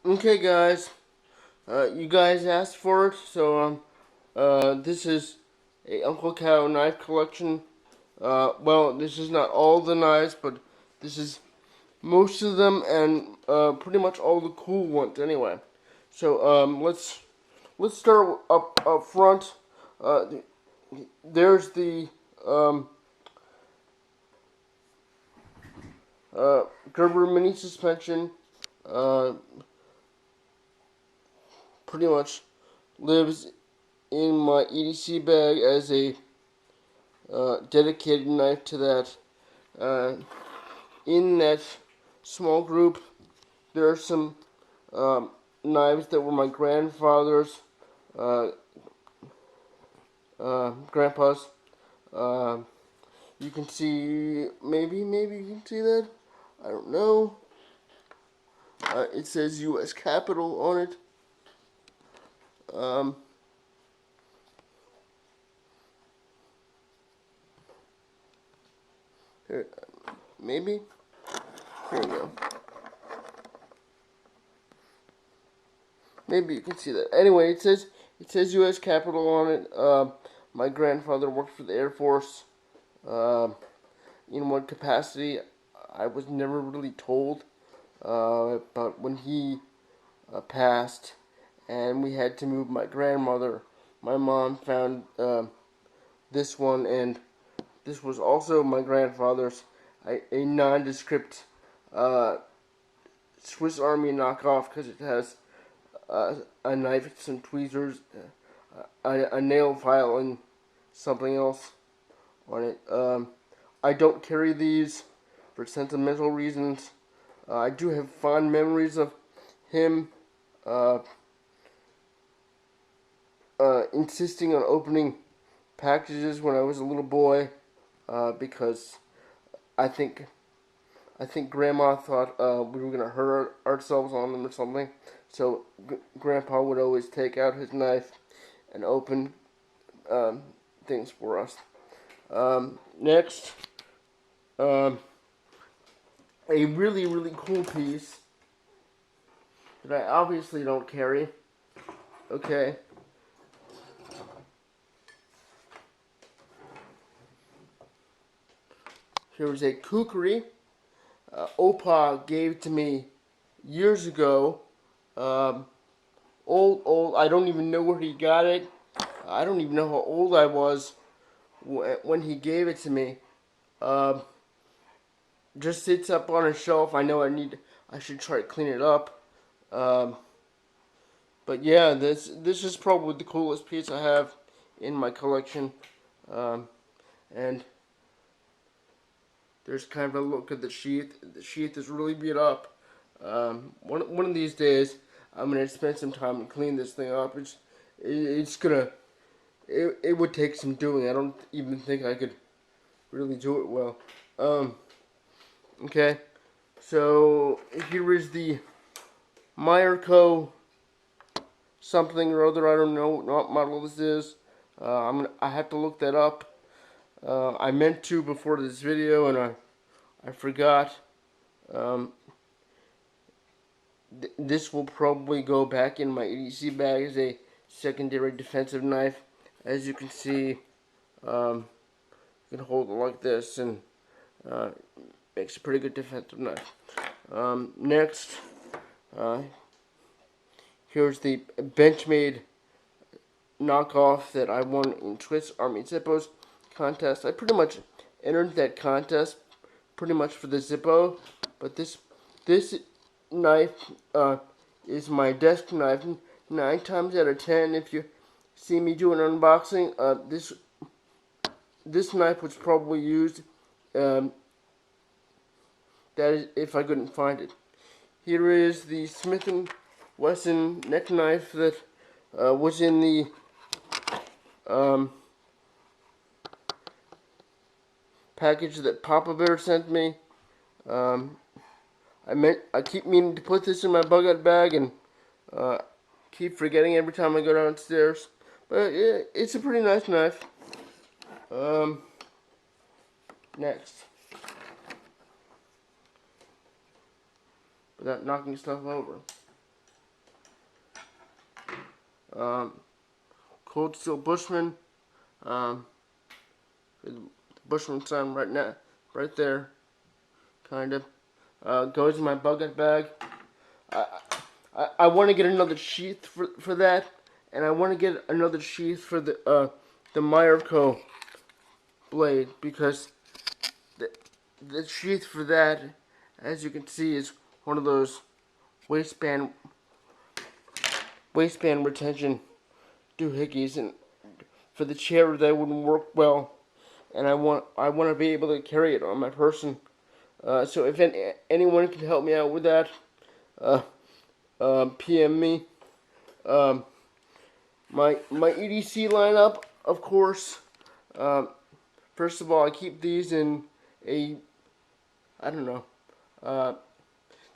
Okay, guys. You guys asked for it, so this is a Uncle Cow knife collection. Well, this is not all the knives, but this is most of them and pretty much all the cool ones. Anyway, so let's start up front. Uh, there's the um, Gerber mini suspension. Uh, Pretty much lives in my EDC bag as a dedicated knife to that. Uh, in that small group, there are some knives that were my grandfather's, uh, grandpa's. Uh, you can see, maybe you can see that. I don't know. It says U.S. Capital on it. Um, Here, maybe. Here we go. Maybe you can see that. Anyway, it says U.S. Capital on it. My grandfather worked for the Air Force. Uh, in what capacity, I was never really told. But when he passed, and we had to move my grandmother, my mom found this one, and this was also my grandfather's, a nondescript uh, Swiss Army knockoff because it has a knife, some tweezers, a nail file, and something else on it. I don't carry these for sentimental reasons. I do have fond memories of him uh, insisting on opening packages when I was a little boy because I think Grandma thought we were gonna hurt ourselves on them or something. So Grandpa would always take out his knife and open um, things for us. Next, um, a really cool piece that I obviously don't carry. Okay, here's a kukri. Opa gave to me years ago. Um, old. I don't even know where he got it. I don't even know how old I was when he gave it to me. Um, just sits up on a shelf. I know I should try to clean it up. Um, but yeah, this is probably the coolest piece I have in my collection. Um, and there's kind of a look at the sheath. The sheath is really beat up. One of these days, I'm gonna spend some time and clean this thing up. It's gonna it would take some doing. I don't even think I could really do it well. Um, okay, so here is the Meyerco something or other. I don't know what model this is. I have to look that up. I meant to before this video and I forgot. Um, this will probably go back in my EDC bag as a secondary defensive knife. As you can see, you can hold it like this and uh, makes a pretty good defensive knife. Next, uh, here's the Benchmade knockoff that I won in Swiss Army Zippo's contest. I pretty much entered that contest pretty much for the Zippo, but this knife is my desk knife. 9 times out of 10, if you see me do an unboxing, this knife was probably used. That is, if I couldn't find it. Here is the Smith and Wesson neck knife that was in the um, package that Papa Bear sent me. Um, I keep meaning to put this in my bug out bag and uh, keep forgetting every time I go downstairs. But yeah, it's a pretty nice knife. Um, Next, without knocking stuff over. Um, Cold Steel Bushman. Um, the Bushman sign right now, right there, kind of. Goes in my bucket bag. I I want to get another sheath for that, and I want to get another sheath for the Meyerco blade, because the the sheath for that, as you can see, is one of those waistband retention doohickeys, and for the chair that wouldn't work well, and I want to be able to carry it on my person. So if anyone can help me out with that, uh, PM me. Um, my EDC lineup, of course. Um, First of all, I keep these in a, I don't know. Uh,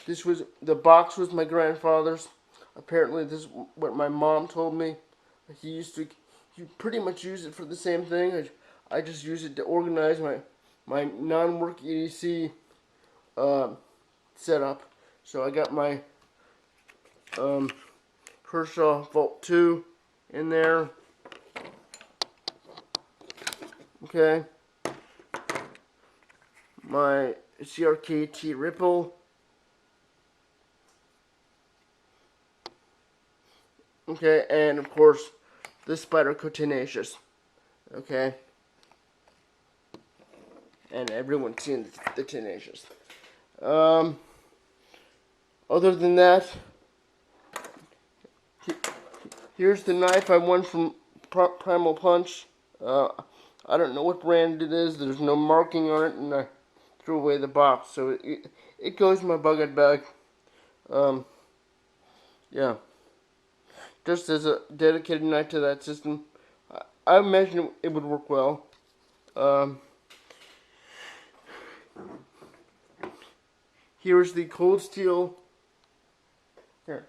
the box was my grandfather's. Apparently, this is what my mom told me. He pretty much used it for the same thing. I just use it to organize my non-work EDC uh, setup. So I got my um, Kershaw Vault 2 in there. Okay. My CRKT Ripple. Okay, and of course, the Spyderco Tenacious. Okay. And everyone's seen the Tenacious. Other than that, here's the knife I won from Primal Punch. I don't know what brand it is. There's no marking on it, and I threw away the box, so it goes in my bucket bag. Yeah, just as a dedicated knife to that system. I imagine it would work well. Here's the Cold Steel. Here,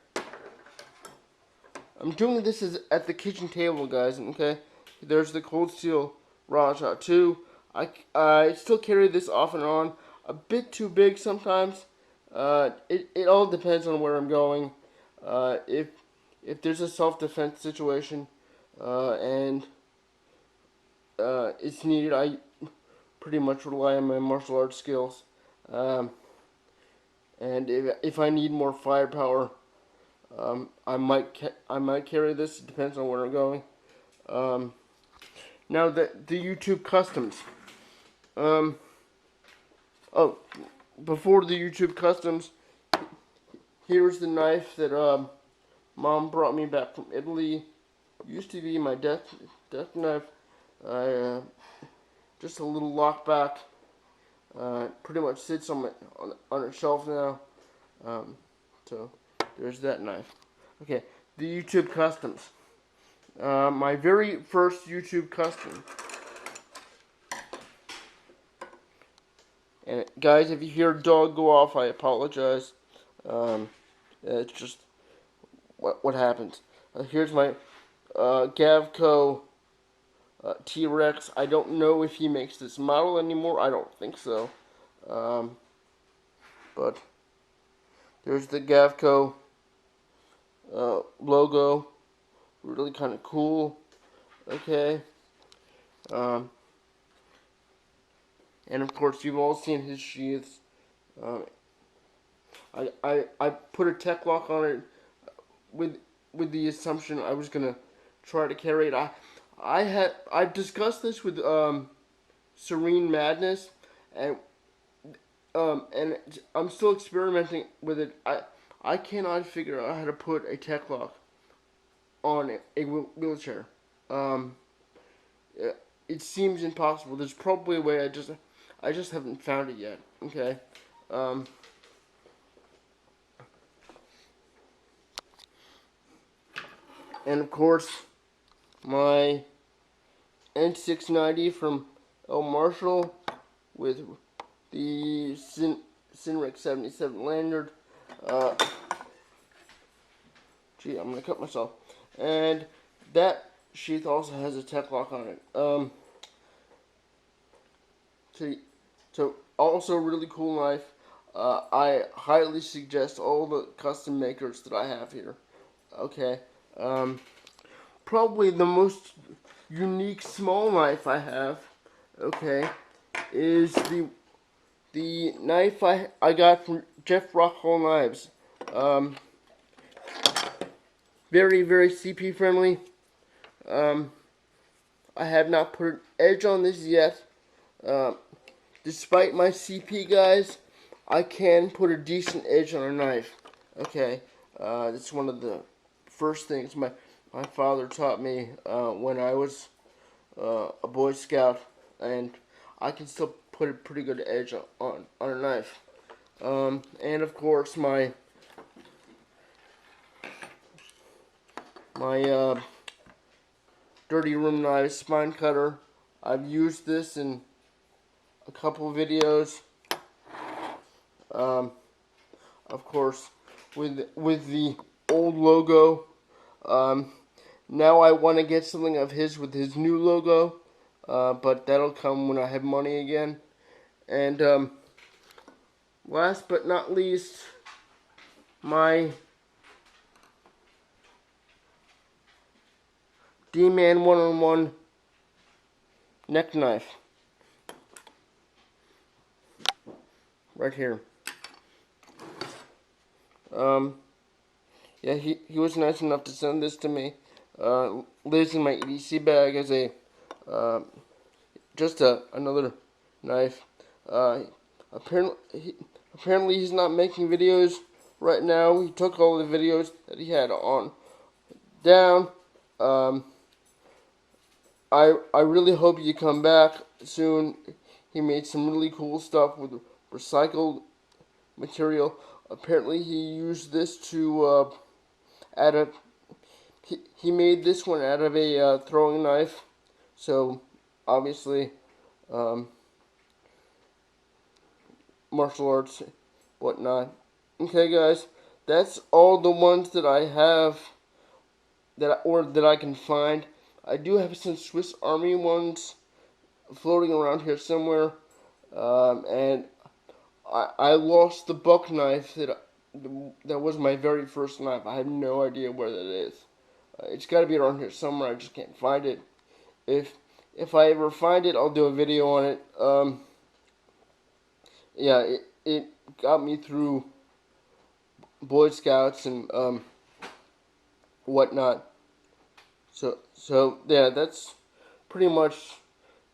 I'm doing this at the kitchen table, guys. Okay, there's the Cold Steel Raja 2. I still carry this off and on. A bit too big sometimes. It all depends on where I'm going. If there's a self-defense situation and it's needed, I pretty much rely on my martial arts skills. And if I need more firepower, I might carry this. It depends on where I'm going. Now the YouTube customs. Oh, before the YouTube customs, here's the knife that Mom brought me back from Italy. Used to be my death knife. Just a little lock back. Pretty much sits on a shelf now. So there's that knife. Okay, the YouTube customs. My very first YouTube custom. And guys, if you hear a dog go off, I apologize. It's just what happens. Here's my Gaffco T-Rex. I don't know if he makes this model anymore. I don't think so. But there's the Gaffco logo. Really kind of cool. Okay. And of course, you've all seen his sheaths. I put a tech lock on it with the assumption I was gonna try to carry it. I've discussed this with Serene Madness, and I'm still experimenting with it. I cannot figure out how to put a tech lock on a wheelchair. It seems impossible. There's probably a way. I just haven't found it yet. Okay. And of course, my N690 from L Marshall with the Sinrix 77 lanyard. Gee, I'm gonna cut myself. And that sheath also has a tech lock on it. So also really cool knife. I highly suggest all the custom makers that I have here. Okay. probably the most unique small knife I have, okay, is the knife I got from Jeff Rockhold Knives. Very, very CP friendly. I have not put an edge on this yet. Despite my CP, guys, I can put a decent edge on a knife. Okay, that's one of the first things my father taught me when I was a Boy Scout, and I can still put a pretty good edge on a knife. And of course my dirty room knife spine cutter. I've used this in a couple of videos. Of course, with the old logo. Now I want to get something of his with his new logo, but that'll come when I have money again. And last but not least, my D-Man 1-on-1 neck knife. Right here. Yeah, he was nice enough to send this to me. Lives in my EDC bag as a just another knife. Apparently he's not making videos right now. He took all the videos that he had on down. I really hope you come back soon. He made some really cool stuff with recycled material. Apparently he used this to add a he made this one out of a throwing knife, so obviously martial arts, whatnot. Okay, guys, that's all the ones that I have that I can find. I do have some Swiss Army ones floating around here somewhere, and I lost the buck knife that was my very first knife. I have no idea where that is. It's got to be around here somewhere. I just can't find it. If I ever find it, I'll do a video on it. Yeah, it got me through Boy Scouts and whatnot. So yeah, that's pretty much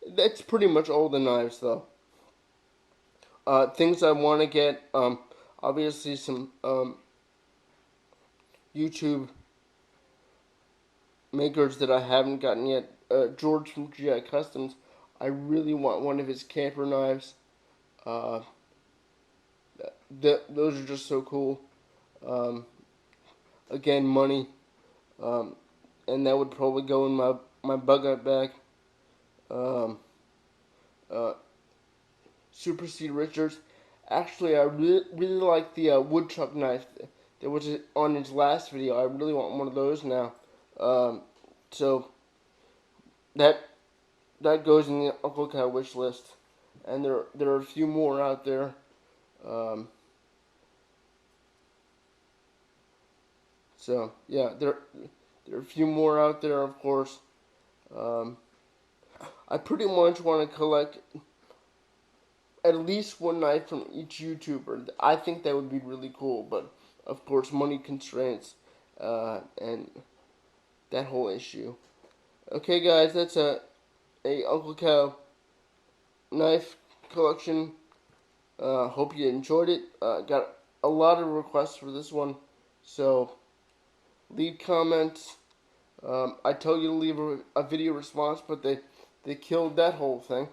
all the knives though. Things I want to get, obviously some YouTube makers that I haven't gotten yet. George from GI Customs, I really want one of his camper knives. Those are just so cool. Again, money, and that would probably go in my bug out bag. Super C. Richards. Actually, I really like the woodchuck knife that was on his last video. I really want one of those now. So that goes in the Uncle Cow wish list, and there are a few more out there. So yeah, there are a few more out there, of course. I pretty much want to collect at least one knife from each YouTuber. I think that would be really cool, but of course money constraints and that whole issue. Okay, guys, that's a Uncle Cow knife collection. Hope you enjoyed it. Got a lot of requests for this one, so leave comments. I told you to leave a video response, but they killed that whole thing.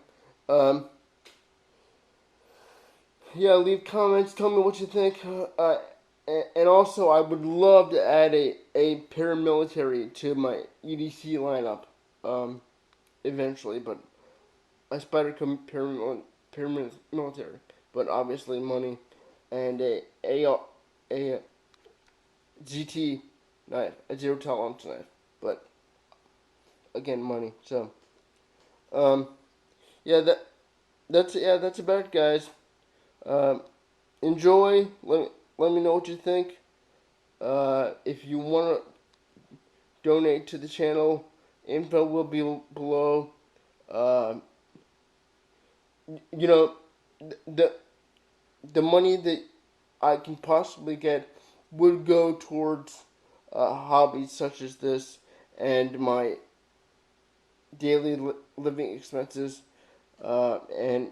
Yeah, leave comments. Tell me what you think. And also, I would love to add a paramilitary to my EDC lineup eventually, but a Spyderco paramilitary. But obviously, money and a GT knife, a zero tolerance knife. But again, money. So, yeah, that's about it, guys. Enjoy. Let me know what you think. If you want to donate to the channel. Info will be below. Uh, you know, the the money that I can possibly get would go towards hobbies such as this and my daily living expenses, and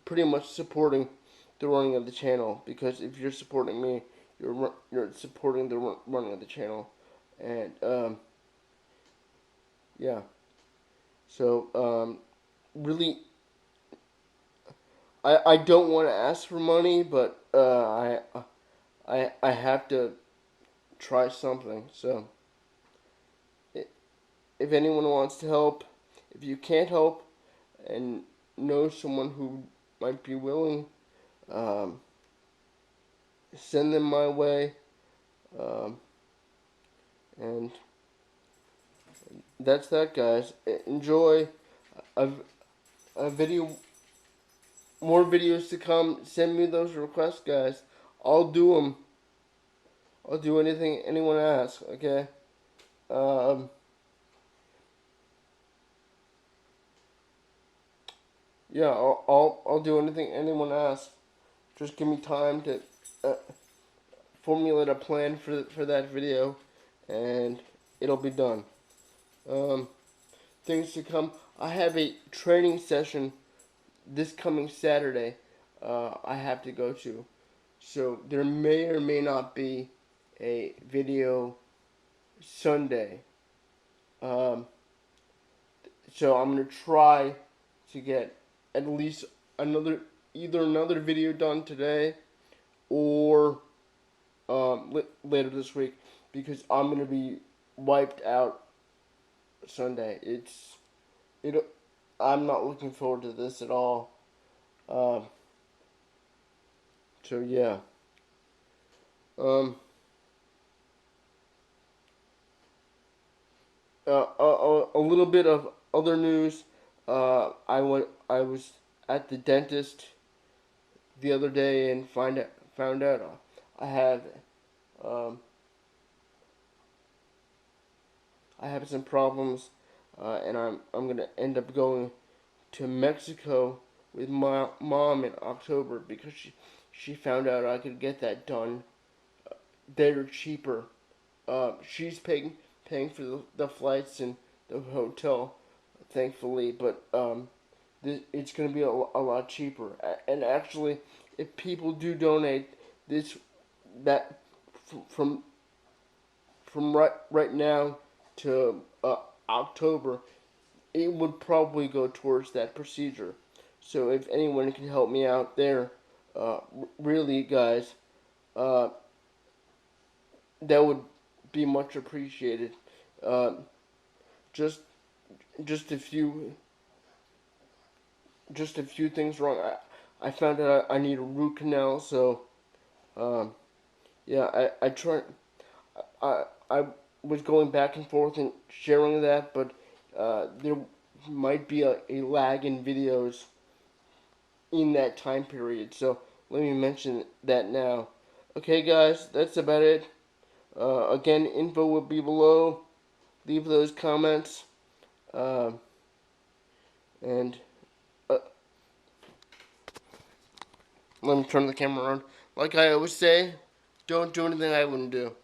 pretty much supporting the running of the channel. Because if you're supporting me, you're supporting the running of the channel, and yeah. So really, I don't want to ask for money, but I have to try something. So if anyone wants to help, if you can't help and know someone who might be willing, um, send them my way. Um, and that's that, guys. Enjoy a, a video, more videos to come. Send me those requests, guys. I'll do them. I'll do anything anyone asks. Okay. Um, yeah, I'll do anything anyone asks. Just give me time to uh, formulate a plan for that video, and it'll be done. Um, things to come. I have a training session this coming Saturday. I have to go to, so there may or may not be a video Sunday. Um, so I'm gonna try to get at least either another video done today or later this week, because I'm gonna be wiped out Sunday. It. I'm not looking forward to this at all. Um, so yeah. Um, a little bit of other news. I was at the dentist the other day and found out I have um, I have some problems, and I'm gonna end up going to Mexico with my mom in October, because she found out I could get that done. They're cheaper. She's paying for the flights and the hotel, thankfully, but it's going to be a lot cheaper. And actually, if people do donate this, that from right now to October, it would probably go towards that procedure. So if anyone can help me out there, really, guys, uh, that would be much appreciated. Uh, just just a few things wrong. I found out I need a root canal, so um, yeah, I tried. I was going back and forth and sharing that, but there might be a lag in videos in that time period. So let me mention that now. Okay, guys, that's about it. Again, info will be below. Leave those comments. Uh, and uh, let me turn the camera on. Like I always say, don't do anything I wouldn't do.